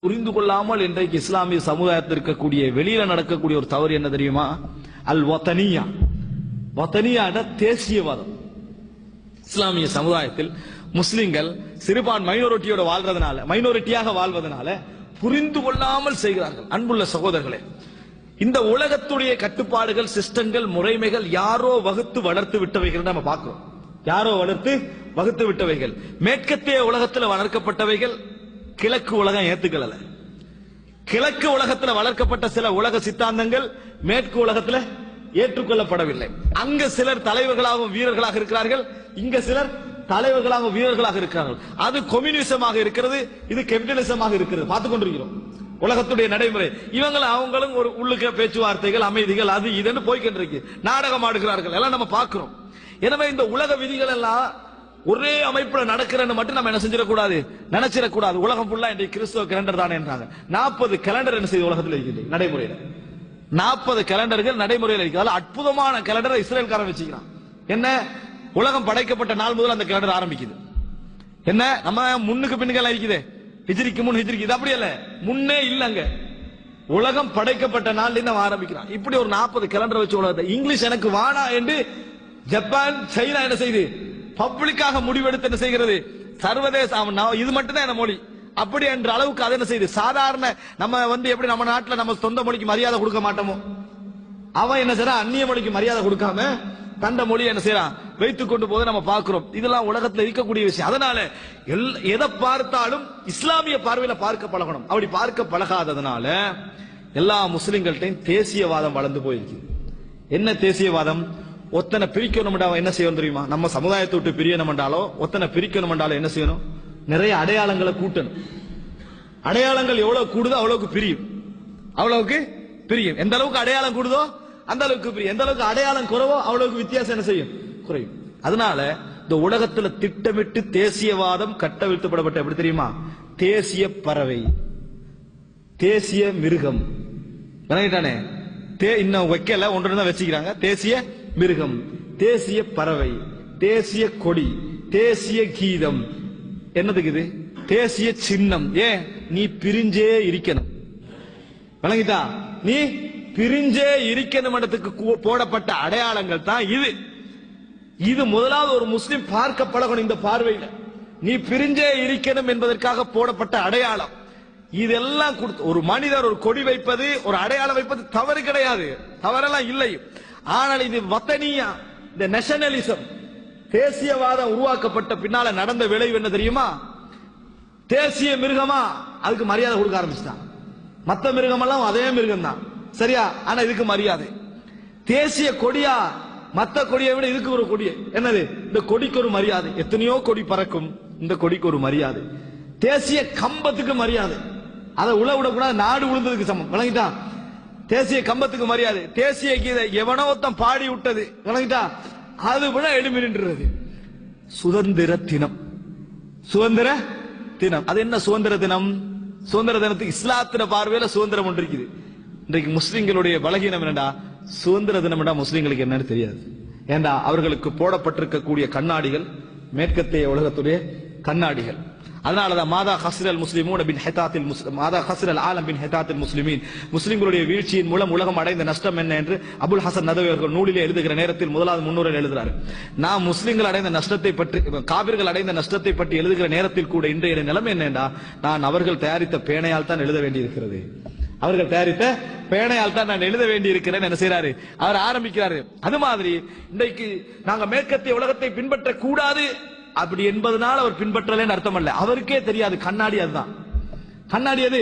புரிந்து கொள்ளாமல் இன்றைக்கு இஸ்லாமிய சமுதாயத்தில் இருக்கக்கூடிய வெளியில நடக்கக்கூடிய ஒரு தவறு என்ன தெரியுமா? அல் வத்தனியா. வத்தனியான தேசியவாதம். இஸ்லாமிய சமுதாயத்தில் முஸ்லிம்கள் மைனாரிட்டியாக வாழ்வதனால புரிந்து கொள்ளாமல் செய்கிறார்கள். அன்புள்ள சகோதரர்களே, இந்த உலகத்துடைய கட்டுப்பாடுகள், சிஸ்டங்கள், முறைமைகள் யாரோ வகுத்து வளர்த்து விட்டவைகள் நம்ம பார்க்கிறோம். யாரோ வகுத்து விட்டவைகள். மேற்கத்திய உலகத்தில் வளர்க்கப்பட்டவைகள் கிழக்கு உலகம் ஏத்துக்கல. கிழக்கு உலகத்தில் வளர்க்கப்பட்ட சில உலக சித்தாந்தங்கள் மேற்கு உலகத்தில் ஏற்றுக்கொள்ளப்படவில்லை. அங்க சிலர் தலைவர்களாகவும் வீரர்களாக இருக்கிறார்கள், இங்க சிலர் தலைவர்களாகவும் வீரர்களாக இருக்கிறார்கள். அது கம்யூனிசமாக இருக்கிறது, இது கேபிட்டலிசமாக இருக்கிறது. பார்த்துக் கொண்டிருக்கிறோம் உலகத்துடைய நடைமுறை. அவங்களும் ஒரு உள்ளுக்க பேச்சுவார்த்தைகள், அமைதிகள், அது இதுன்னு போய்கிட்டு நாடகம் ஆடுகிறார்கள் எல்லாம் நம்ம பார்க்கிறோம். எனவே இந்த உலக விதிகள் எல்லாம் ஒரே அமைப்புல நடக்கிறன்னு மட்டும் நம்ம என்ன செஞ்சிடக்கூடாது, நினைச்சிடக்கூடாது. உலகம் ஃபுல்லா இன்றைக்கு கிறிஸ்துவ கேலண்டர் தானே என்றாங்க. 40 கேலண்டர் என்ன செய்து உலகத்தில் இருக்குது நடைமுறையில். 40 கேலண்டர்கள் நடைமுறையில் இருக்கிறது. அற்புதமான கேலண்டரை இஸ்ரேல்காரன் வச்சுக்கிறான். என்ன, உலகம் படைக்கப்பட்ட நாள் முதல் அந்த கேலண்டர் ஆரம்பிக்குது. என்ன, நம்ம முன்னுக்கு பின்னுக்கு இருக்குது, ஹிஜ்ரிக்கு முன் ஹிஜ்ரிக்கு, இது அப்படி இல்ல, முன்னே இல்லங்க, உலகம் படைக்கப்பட்ட நாள் நம்ம ஆரம்பிக்கிறான். இப்படி ஒரு 40 கேலண்டர் வச்சு உலகத்தை இங்கிலீஷ் எனக்கு வானா என்று ஜப்பான், சைனா என்ன செய்து பப்ளிக்காக முடிவெடுத்து என்ன செய்கிறது, சர்வதேச இது மட்டும்தான் என்ன மொழி அப்படி என்ற அளவுக்கு அதை என்ன செய்து சாதாரண நம்ம எப்படி நம்ம நாட்டில் நம்ம சொந்த மொழிக்கு மரியாதை கொடுக்க மாட்டோமோ, அவன் என்ன செய்யறான், அந்நிய மொழிக்கு மரியாதை கொடுக்காம தண்ட மொழி என்ன செய்யறான் வைத்துக் கொண்டு போது நம்ம பார்க்கிறோம். இதெல்லாம் உலகத்தில் இருக்கக்கூடிய விஷயம். அதனால எதை பார்த்தாலும் இஸ்லாமிய பார்வையில பார்க்க பழகணும். அப்படி பார்க்க பழகாததுனால எல்லா முஸ்லிம்கள்ட்டையும் தேசியவாதம் வளர்ந்து போயிருக்கு. என்ன தேசியவாதம்? ஒத்தனை பிரிக்கணும் என்ன செய்யணும் தெரியுமா? நம்ம சமுதாயத்தை விட்டு பிரியணும் என்றாலோ, ஒத்தனை பிரிக்கணும் என்றாலும் என்ன செய்யணும், நிறைய அடையாளங்களை கூட்டணும். அடையாளங்கள் எவ்வளவு கூடுதோ அவ்வளவுக்கு பிரியும். எந்த அளவுக்கு அடையாளம் கூடுதோ அந்த அளவுக்கு பிரியும். எந்த அளவுக்கு அடையாளம் குறைவோ அவ்வளவுக்கு வித்தியாசம் என்ன செய்யும், குறையும். அதனால இந்த உலகத்துல திட்டமிட்டு தேசியவாதம் கட்டவிழ்த்துப்படப்பட்ட எப்படி தெரியுமா? தேசிய பறவை, தேசிய மிருகம், விளங்கிட்டானே, இன்னும் வைக்கல, ஒன்று தான் வச்சுக்கிறாங்க. தேசிய மிருகம், தேசிய பறவை, தேசிய கொடி, தேசிய கீதம், என்னதுக்கு இது, தேசிய சின்னம். ஏன், நீ பிரிஞ்சே இருக்கணும், விளங்கிட்டா, நீ பிரிஞ்சே இருக்கணும் இடத்துக்கு போடப்பட்ட அடையாளங்கள் தான் இது. இது முதலாவது ஒரு முஸ்லிம் பார்க்க பழகணும். இந்த பார்வையில நீ பிரிஞ்சே இருக்கணும் என்பதற்காக போடப்பட்ட அடையாளம் இதெல்லாம் கொடுத்து ஒரு மனிதர் ஒரு கொடி வைப்பது, ஒரு அடையாளம் வைப்பது தவறு கிடையாது, தவறெல்லாம் இல்லை. ஆனால் இது வத்தனியா, இந்த நேஷனலிசம், தேசியவாதம் உருவாக்கப்பட்ட பின்னால நடந்த விளைவு என்ன தெரியுமா? தேசிய மிருகமா அதுக்கு மரியாதை கொடுக்க ஆரம்பிச்சுட்டான். மற்ற மிருகமெல்லாம் அதே மிருகம் தான், சரியா? ஆனா இதுக்கு மரியாதை. தேசிய கொடியா, மற்ற கொடியை விட இதுக்கு ஒரு கொடி, என்னது, இந்த கொடிக்கு ஒரு மரியாதை. எத்தனையோ கொடி பறக்கும், இந்த கொடிக்கு ஒரு மரியாதை. தேசிய கம்பத்துக்கு மரியாதை, அதை விடக்கூடாது, நாடு விழுந்ததுக்கு சமம், விளங்கிட்டா? தேசிய கம்பத்துக்கு மரியாதை. தேசிய கீதை எவனோத்தம் பாடி விட்டது, விளங்கிட்டா, அது விட எழுமி நின்றது. சுதந்திர தினம், சுதந்திர தினம், அது என்ன சுதந்திர தினம்? சுதந்திர தினத்துக்கு இஸ்லாத்தின பார்வையில சுதந்திரம் ஒன்று இருக்குது. இன்றைக்கு முஸ்லிம்களுடைய பலகீனம் என்னடா, சுதந்திர தினம் முஸ்லிம்களுக்கு என்னன்னு தெரியாது. ஏண்டா, அவர்களுக்கு போடப்பட்டிருக்கக்கூடிய கண்ணாடிகள் மேற்கத்திய உலகத்துடைய கண்ணாடிகள். அதனாலதான் மாதா ஹஸ்ரல் முஸ்லிமூன பின் ஹிதாத்தில் மாதா ஹஸ்ரல் ஆலம் பின் ஹிதாத்தில் முஸ்லிமீன், முஸ்லிம்களுடைய வீழ்ச்சியின் மூலம் உலகம் அடைந்த நஷ்டம் என்ன என்று அபுல் ஹசன் நதவி அவர்கள் நூலிலே எழுதுகிற நேரத்தில் முதலாவது முன்னுரையில் எழுதுகிறார். நான் முஸ்லிம்கள் அடைந்த நஷ்டத்தை பற்றி, காபிர்கள் அடைந்த நஷ்டத்தை பற்றி எழுதுகிற நேரத்தில் கூட இன்றைய நிலைமை என்னடா, நான் அவர்கள் தயாரித்த பேனையால் தான் எழுத வேண்டியிருக்கிறது, அவர்கள் தயாரித்த பேனையால் தான் நான் எழுத வேண்டி இருக்கிறேன் என்ன செய்யறாரு, அவர் ஆரம்பிக்கிறாரு. அது மாதிரி இன்றைக்கு நாங்க மேற்கத்திய உலகத்தை பின்பற்ற கூடாது அப்படி என்பதனால அவர் பின்பற்றலன்னு அர்த்தம் அல்ல. அவருக்கே தெரியாது கண்ணாடி அதுதான். கண்ணாடி அது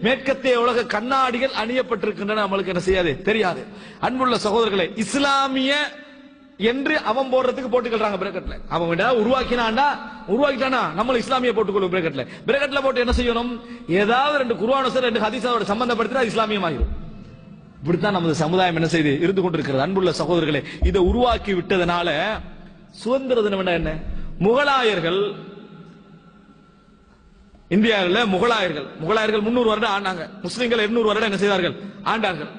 மேற்கத்திய உலக கண்ணாடிகள் அணியப்பட்டிருக்கின்றன, நம்மளுக்கு என்ன செய்யாது, தெரியாது. அன்புள்ள சகோதரர்களே, இஸ்லாமிய என்று அவன் போடுறதுக்கு போட்டுக்கிறாங்க பிரேக்கெட்ல. அவன் உருவாக்கிட்டானா நம்ம இஸ்லாமிய போட்டுக்கொள்ளும் பிரேக்கெட்ல. பிரேக்கெட்ல போட்டு என்ன செய்யணும், ஏதாவது 2 குர்ஆன் வசனம் 2 ஹதீஸோட சம்பந்தப்படுத்தினா இஸ்லாமியம் ஆகிரும். இப்படித்தான் நமது சமுதாயம் என்ன செய்து இருந்து கொண்டிருக்கிறது. அன்புள்ள சகோதரர்களே, இதை உருவாக்கி விட்டதனால சுதந்திர தினம் என்ன, முகலாயர்கள் இந்தியாவில், முகலாயர்கள் 300 வருடம் ஆண்டாங்க, முஸ்லிம்கள் 800 வருடம் என்ன செய்தார்கள், ஆண்டார்கள்.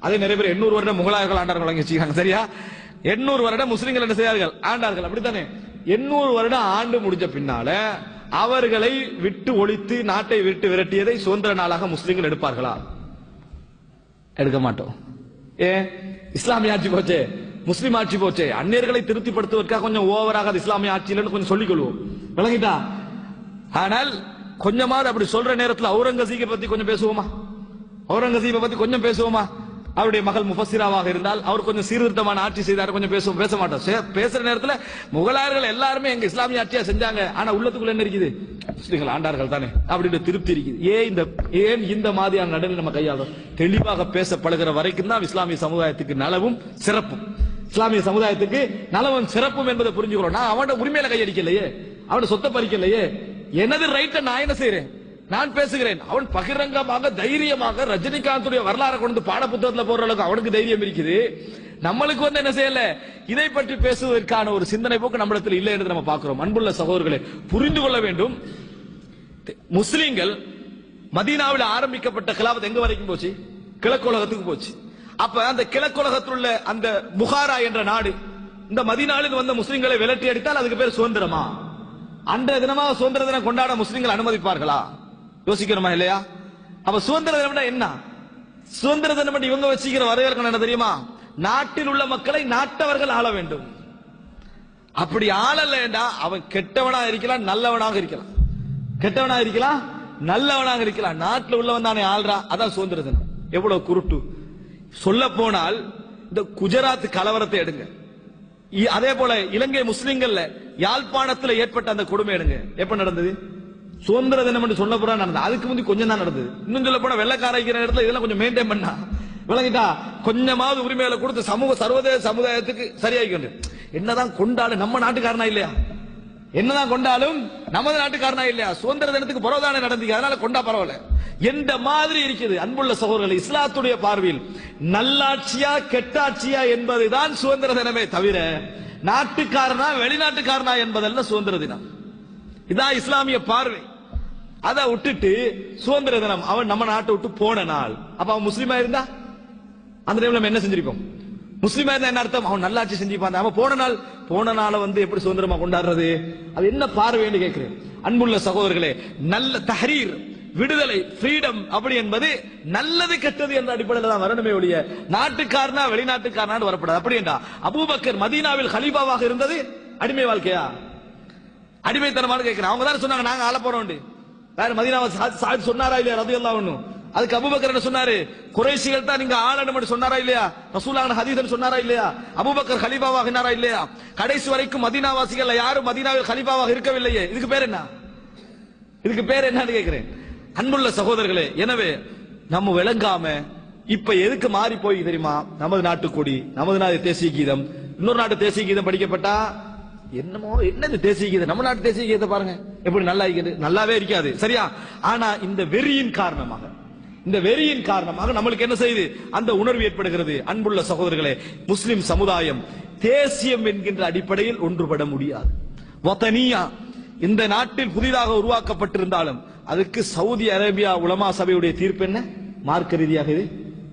அதே நிறைய பேர் 800 வருடம் முகலாயர்கள் ஆண்டார்கள், சரியா? 800 வருடம் முஸ்லிம்கள் என்ன செய்தார்கள், ஆண்டார்கள், அப்படித்தானே? 800 வருடம் ஆண்டு முடிஞ்ச பின்னால அவர்களை விட்டு ஒழித்து நாட்டை விட்டு விரட்டியதை சுதந்திர நாளாக முஸ்லிம்கள் எடுப்பார்களா? எடுக்க மாட்டோம். ஏன்? இஸ்லாமிய ஆட்சி போச்சே, முஸ்லிம் ஆட்சி போச்சே. அந்நியர்களை திருப்திப்படுத்துவதற்காக கொஞ்சம் ஓவராக அது இஸ்லாமிய ஆட்சியில் கொஞ்சம் சொல்லிக் கொள்வோம், விளங்கிட்டா? ஆனால் கொஞ்சமாவது அப்படி சொல்ற நேரத்தில் அவுரங்கசீபை பத்தி கொஞ்சம் பேசுவோமா? அவுரங்கசீபை பத்தி கொஞ்சம் பேசுவோமா? அவருடைய மகள் முஃபஸ்ஸிராவாக இருந்தால் அவர் கொஞ்சம் சீர்திருத்தமான ஆட்சி செய்தார், கொஞ்சம் பேசுவோம், பேச மாட்டோம். பேசுற நேரத்தில் முகலாயர்கள் எல்லாருமே எங்க இஸ்லாமிய ஆட்சியா செஞ்சாங்க, ஆனா உள்ளத்துக்குள்ள என்ன இருக்குது? முஸ்லிம்கள் ஆண்டார்கள் தானே அப்படின்ற திருப்தி இருக்குது. ஏன் இந்த மாதிரியான நடைமுறை நம்ம கையாளும்? தெளிவாக பேச பழகிற வரைக்கும் தான் இஸ்லாமிய சமுதாயத்துக்கு நலவும் சிறப்பும். இஸ்லாமிய சமுதாயத்துக்கு நலவும் சிறப்பும் என்பதை புரிஞ்சுக்கிறோம். நான் அவனோட உரிமையில கையடிக்கலையே, அவனோட சொத்தை பறிக்கலையே, எனது ரைட்டை நான் என்ன செய்யறேன்? நான் பேசுகிறேன். அவன் பகிரங்கமாக தைரியமாக ரஜினிகாந்துடைய வரலாறு கொண்டு பாட புத்தகத்தில் போற அளவுக்கு அவனுக்கு தைரியம் இருக்குது. நம்மளுக்கு வந்து என்ன செய்யல, இதை பற்றி பேசுவதற்கான ஒரு சிந்தனை போக்கு நம்மிடத்தில் இல்லை என்று நம்ம பார்க்கிறோம். அன்புள்ள சகோதரர்களே, புரிந்து கொள்ள வேண்டும். முஸ்லிம்கள் மதீனாவில் ஆரம்பிக்கப்பட்ட கிலாபத் எங்க வரைக்கும் போச்சு? கிழக்குலகத்துக்கு போச்சு. அப்ப அந்த கிழக்குலகத்தில் உள்ள அந்த புகாரா என்ற நாடு இந்த மதீனாவில் வந்த முஸ்லிம்களை விரட்டி அடித்தால் அதுக்கு பேர் சுதந்திரமா? அன்றைய தினமாக சுதந்திர தினம் கொண்டாட முஸ்லிம்கள் அனுமதிப்பார்களா? யோசிக்கிறோமா இல்லையா? அப்ப சுதந்திர தினம் என்ன? சுதந்திர தினம் இவங்க வச்சுக்கிற வரவேற்கணும் என்ன தெரியுமா? நாட்டில் உள்ள மக்களை நாட்டவர்கள் ஆள வேண்டும். அப்படி ஆளலடா அவன் கெட்டவனா இருக்கலாம், நல்லவனாக இருக்கலாம். கெட்டவனா இருக்கலாம், நல்லவனாக இருக்கலாம். நாட்டில் உள்ளவன் தானே ஆள்றா, அதான் சுதந்திர தினம். எவ்வளவு குருட்டு! சொல்ல போனால் இந்த குஜராத் கலவரத்தை எடுங்க, அதே போல இலங்கை முஸ்லிம்கள்ல யாழ்ப்பாணத்தில் ஏற்பட்ட அந்த கொடுமை எடுங்க. எப்ப நடந்தது? சுதந்திர தினம் என்று சொல்ல போறா நடந்தது. அதுக்கு முந்தி கொஞ்சம் தான் நடந்தது. இன்னும் சொல்ல போனா வெள்ளக்கார இடத்துல இதெல்லாம் கொஞ்சம் மெயின்டைன் பண்ணா, விளங்கிட்டா? கொஞ்சமாவது உரிமைகளை கொடுத்து சர்வதேச சமுதாயத்துக்கு சரியாகி என்னதான் கொண்டாலும் நம்ம நாட்டுக்காரனா இல்லையா? என்னதான் கொண்டாலும் நமது நாட்டுக்காரனா இல்லையா? சுதந்திர தினத்துக்கு பரவதானே நடந்தீங்க, அதனால கொண்டா பரவாயில்ல எந்த மாதிரி இருக்குது. அன்புள்ள சகோதரர்கள், இஸ்லாத்துடைய பார்வையில் நல்லாட்சியா கெட்டாட்சியா என்பதுதான் சுதந்திர தினமே தவிர நாட்டுக்காரனா வெளிநாட்டுக்காரனா என்பதல்ல சுதந்திர தினம். இதான் இஸ்லாமிய பார்வை. அதை விட்டுட்டு சுதந்திர தினம் அவன் நம்ம நாட்டை விட்டு போன நாள், அப்ப அவன் முஸ்லீமா இருந்தா அந்த டைம்ல நம்ம என்ன செஞ்சிருப்போம்? முஸ்லீமா இருந்தா என்ன அர்த்தம்? அவன் நல்லாட்சி செஞ்சிருப்பான். அவன் போன நாளை வந்து எப்படி சுதந்திரமா கொண்டாடுறது? அது என்ன பார்வைன்னு கேட்கிறேன். அன்புள்ள சகோதரர்களே, நல்ல தஹரீர், விடுதலை, ஃப்ரீடம் அப்படி என்பது நல்லது கெட்டது என்ற அடிப்படையில் தான் வரணுமே ஒழிய நாட்டுக்காரனா வெளிநாட்டுக்காரனான்னு வரப்படாது. அப்படி என்றா அபூபக்கர் மதீனாவில் கலீஃபாவாக இருந்தது அடிமை வாழ்க்கையா, அடிமைத்தனமான கேட்கிறேன். அவங்க தானே சொன்னாங்க நாங்க ஆள போறோம். வேற மதீனாவை சொன்னாரா இல்லையா ரலியல்லாஹு அன்ஹு? அதுக்கு அபூபக்கர் என்ன சொன்னாரு? குறைஷிகள் தான் நீங்க ஆளணும் சொன்னாரா இல்லையா? ரசூலுல்லாஹ் ஹதீஸ் சொன்னாரா இல்லையா? அபூபக்கர் கலீஃபாவாக இல்லையா? கடைசி வரைக்கும் மதீனாவாசிகள் யாரும் மதீனாவில் கலீஃபாவாக இருக்கவில்லையே. இதுக்கு பேர் என்ன? இதுக்கு பேர் என்னன்னு கேட்கிறேன். அன்புள்ள சகோதரர்களே, எனவே நம்ம விளங்காம இப்ப எதுக்கு மாறி போய் தெரியுமா? நமது நாட்டு கொடி, நமது நாட்டு தேசிய கீதம், இன்னொரு நாட்டு தேசிய கீதம் படிக்கப்பட்டா என்னமோ என்னது தேசிய கீதம், நம்ம நாட்டு தேசிய கீதத்தை பாருங்க எப்படி நல்லா இருக்குது, நல்லாவே இருக்காது, சரியா? ஆனா இந்த வெறியின் காரணமாக நம்மளுக்கு என்ன செய்யுது? அந்த உணர்வு ஏற்படுகிறது. அன்புள்ள சகோதரர்களே, முஸ்லிம் சமுதாயம் தேசியம் என்கின்ற அடிப்படையில் ஒன்றுபட முடியாது. வதனியா இந்த நாட்டில் புதிதாக உருவாக்கப்பட்டிருந்தாலும் அதுக்கு சவுதி அரேபியா உலமா சபையுடைய தீர்ப்பு என்ன? மார்க்க ரீதியாக இது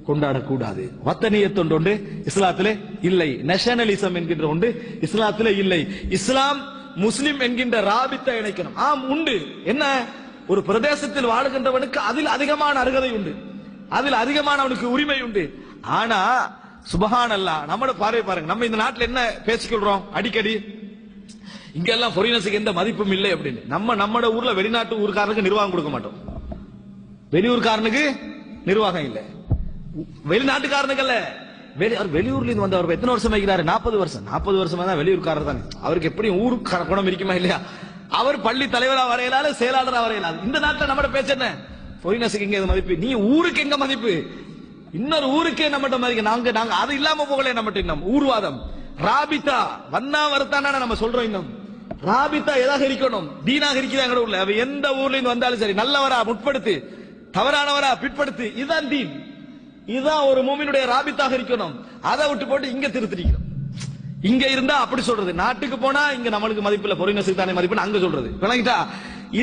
கொண்டாடக்கூடாது. வத்தனியத் ஒன்று இஸ்லாத்திலே இல்லை. நேஷனலிசம் என்கின்ற ஒன்று இஸ்லாத்திலே இல்லை. இஸ்லாம் முஸ்லிம் என்கின்ற ராபித்தை இணைக்கணும். ஆம் உண்டு. என்ன? ஒரு பிரதேசத்தில் வாழுகின்றவனுக்கு அதில் அதிகமான அருகதை உண்டு, அதில் அதிகமான அவனுக்கு உரிமை உண்டு. ஆனா சுபஹானல்லாஹ், நம்மளோட பார்வை பாருங்க. நம்ம இந்த நாட்டில் என்ன பேசிக்கொள்றோம் அடிக்கடி? இங்க எல்லாம் ஃபாரினர்ஸுக்கு எந்த மதிப்பும் இல்லை அப்படின்னு. நம்ம ஊர்ல வெளிநாட்டு ஊர்காரனுக்கு நிர்வாகம் கொடுக்க மாட்டோம், வெளியூர்காரனுக்கு நிர்வாகம் இல்லை. வெளிநாட்டுக்காரனுக்கு அல்ல, வெளியூர்ல இருந்து வந்தவர் எத்தனை வருஷம் வைக்கிறாரு? 40 வருஷம். 40 வருஷமா தான் வெளியூர்காரர் தானே. அவருக்கு எப்படி ஊர் குணம் இருக்குமா இல்லையா? அவர் பள்ளி தலைவரா வரையலாது, செயலாளரா வரையலாது. இந்த நாட்டில் நம்ம பேச என்ன? ஃபாரினர்ஸுக்கு எங்க மதிப்பு? நீ ஊருக்கு எங்க மதிப்பு? இன்னொரு ஊருக்கே நம்மகிட்ட மதிக்க நாங்க அது இல்லாம போகல. நம்மகிட்ட இன்னும் ஊர்வாதம் ராபிதா வந்தா வரத்தான நம்ம சொல்றோம். இன்னும் ராபிதா எதாக இருக்கணும்? தீனாக இருக்கிறாங்க ஊர்ல. அவ எந்த ஊர்ல இருந்து வந்தாலும் சரி, நல்லவரா முற்படுத்து, தவறானவரா பிற்படுத்து, இதுதான் தீன். இதுதான் ஒரு மூமினுடைய ராபித்தாக இருக்கணும். அதை விட்டு போட்டு இங்க திருத்திருக்கிறோம். இங்க இருந்தா அப்படி சொல்றது, நாட்டுக்கு போனா இங்க நம்மளுக்கு மதிப்பு இல்ல, பொறினசுக்கு தானே மதிப்பு அங்க சொல்றது. விளங்கிட்டா?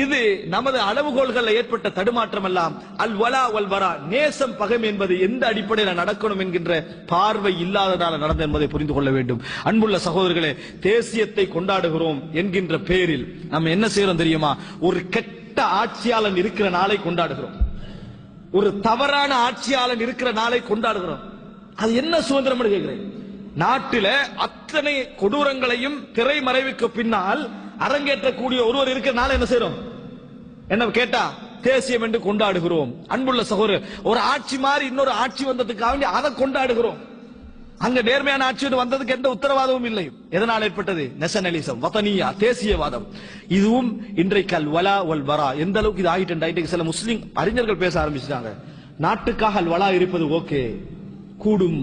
இது நமது அளவுகோல்களில் ஏற்பட்ட தடுமாற்றம் எல்லாம் அல் வலா வல் வரா, நேசம் பகைமை என்பது எந்த அடிப்படையில் நடக்கணும் என்கின்ற பார்வை இல்லாததால் நடந்தது என்பதை புரிந்து கொள்ள வேண்டும். அன்புள்ள சகோதரர்களே, தேசியத்தை கொண்டாடுகிறோம் என்கின்ற பேரில் நம்ம என்ன செய்யறோம் தெரியுமா? ஒரு கெட்ட ஆட்சியாளன் இருக்கிற நாளை கொண்டாடுகிறோம், ஒரு தவறான ஆட்சியாளன் இருக்கிற நாளை கொண்டாடுகிறோம். அது என்ன சுதந்திரம் கேட்கிறேன்? நாட்டில அத்தனை கொடூரங்களையும் திரைமறைவுக்கு பின்னால் அரங்கேற்றக்கூடிய ஒருவர் இருக்கிற நாள் என்ன செய்யறோம்? என்ன கேட்டா தேசியம் என்று கொண்டாடுகிறோம். அன்புள்ள சகோதரர், ஒரு ஆட்சி மாறி இன்னொரு ஆட்சி வந்ததுக்காக வேண்டி அதை கொண்டாடுகிறோம். அங்க நேர்மையான ஆட்சி வந்ததுக்கு எந்த உத்தரவாதமும் இல்லை. எதனால் ஏற்பட்டது? நேஷனலிசம், வதனியா, தேசியவாதம். இதுவும் இன்றைக்கு அல் வலா வல் வரா எந்த அளவுக்கு இது ஆகிட்டு சில முஸ்லிம் அறிஞர்கள் பேச ஆரம்பிச்சிட்டாங்க. நாட்டுக்காக அல் வலா இருப்பது ஓகே, கூடும்.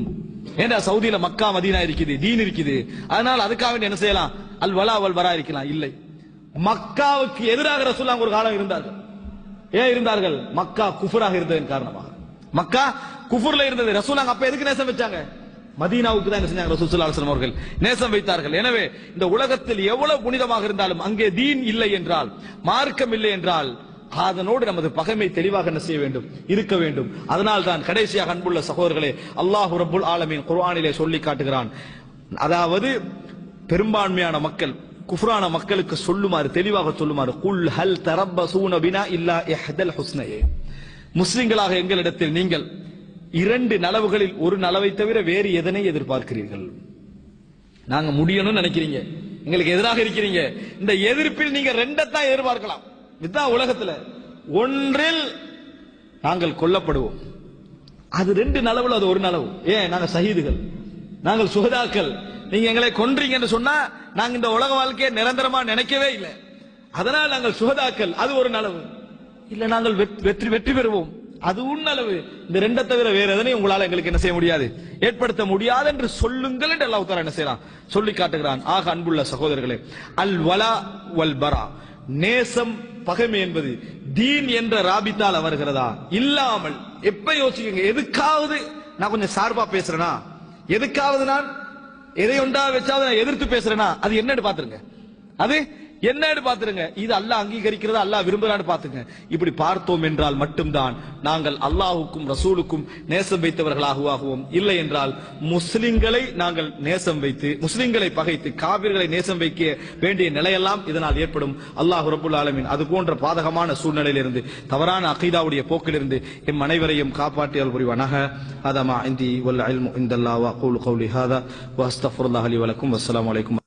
ஏன்னா சவுதியில மக்கா மதீனா இருக்குது, தீன் இருக்குது, அதனால அதுக்காக என்ன செய்யலாம்? அல் வலா வல் வரா இருக்கலாம். இல்லை, மக்காவுக்கு எதிராக ரசூலுல்லாஹ் ஒரு காலம் இருந்தார்கள். ஏன் இருந்தார்கள்? மக்கா குஃபராக இருந்ததன் காரணமாக. மக்கா குஃபர்ல இருந்தது. ரசூலுல்லாஹ் அப்ப எதுக்கு நேசம் வச்சாங்க? மதீனாவுக்கு தான் என்ன செஞ்சாங்க? ரசூல் ஸல்லல்லாஹு அலைஹி வஸல்லம் அவர்கள் நேசம் வைத்தார்கள். எனவே இந்த உலகத்தில் எவ்வளவு புனிதமாக இருந்தாலும் அங்கே தீன் இல்லை என்றால், மார்க்கம் இல்லை என்றால், அதனோடு நமது பகைமை தெளிவாக என்ன செய்ய வேண்டும்? இருக்க வேண்டும். அதனால் தான் கடைசியாக அன்புள்ள சகோதரர்களே, அல்லாஹ் ரப்புல் ஆலமீன் குர்ஆனிலே சொல்லி காட்டுகிறான். அதாவது பெரும்பான்மையான மக்கள் குஃப்ரான மக்களுக்கு சொல்லுமாறு, தெளிவாக சொல்லுமாறு, குல் ஹல் தரப்பசூன பினா இல்லா இஹ்தல் ஹுஸ்னையே, முஸ்லிம்களாக எங்களிடத்தில் நீங்கள் இரண்டு நலவுகளில் ஒரு நலவை தவிர வேறு எதனை எதிர்பார்க்கிறீர்கள்? நாங்க முடியணும்னு நினைக்கிறீங்க, எங்களுக்கு எதிராக இருக்கிறீங்க, இந்த எதிர்ப்பில் நீங்க ரெண்டத்தான் எதிர்பார்க்கலாம். இதுதான் உலகத்துல. ஒன்றில் நாங்கள் கொல்லப்படுவோம், அது ரெண்டு நலவுல அது ஒரு நலவு. ஏன்? நாங்க ஷஹீதுகள், நாங்கள் சுஹதாக்கள். நீங்க எங்களை கொன்றீங்கன்னு சொன்னா நாங்க இந்த உலக வாழ்க்கையை நிரந்தரமா நினைக்கவே இல்லை, அதனால் நாங்கள் சுஹதாக்கள், அது ஒரு நலவு. இல்ல நாங்கள் வெற்றி பெறுவோம், அது உன்னளவு. இந்த ரெண்டை தவிர வேற எதனையும் உங்களால எங்களுக்கு என்ன செய்ய முடியாது, ஏற்படுத்த முடியாது என்று சொல்லுங்கள் என்று அல்லாஹ் தஆலா என்ன செய்யறான்? சொல்லி காட்டுகிறான். ஆக அன்புள்ள சகோதரர்களே, அல் வலா வல் பரா, நேசம் பகைமை என்பது தீன் என்ற ராபித்தால் வருகிறதா? இல்லாமல் எப்ப யோசிக்கங்க, எதுக்காவது நான் கொஞ்சம் சார்பா பேசுறேனா, எதுக்காவது நான் எதை ஒன்றா வச்சாவது நான் எதிர்த்து பேசுறேனா, அது என்னன்னு பாத்துருங்க, அது என்னன்னு பாத்துருங்க. இது அல்லாஹ் அங்கீகரிக்கிறதா, அல்லாஹ் விரும்புறான்னு பாத்துங்க. இப்படி பார்த்தோம் என்றால் மட்டும்தான் நாங்கள் அல்லாஹுக்கும் ரசூலுக்கும் நேசம் வைத்தவர்களாகுவோம். இல்லை என்றால் முஸ்லிம்களை நாங்கள் நேசம் வைத்து, முஸ்லிம்களை பகைத்து காபிர்களை நேசம் வைக்க வேண்டிய நிலையெல்லாம் இதனால் ஏற்படும். அல்லாஹ் ரப்புல் ஆலமீன் அது போன்ற பாதகமான சூழ்நிலையிலிருந்து, தவறான அகீதாவுடைய போக்கிலிருந்து எம் அனைவரையும் காப்பாற்றியல் புரிவானாக. அதமா இந்தி வல் இல்மு இந்தல்லாஹ் வ அகூலு கௌலி ஹாதா வ அஸ்தக்ஃபிருல்லாஹ் லி வ லக்கும். வஸ்ஸலாமு அலைக்கும்.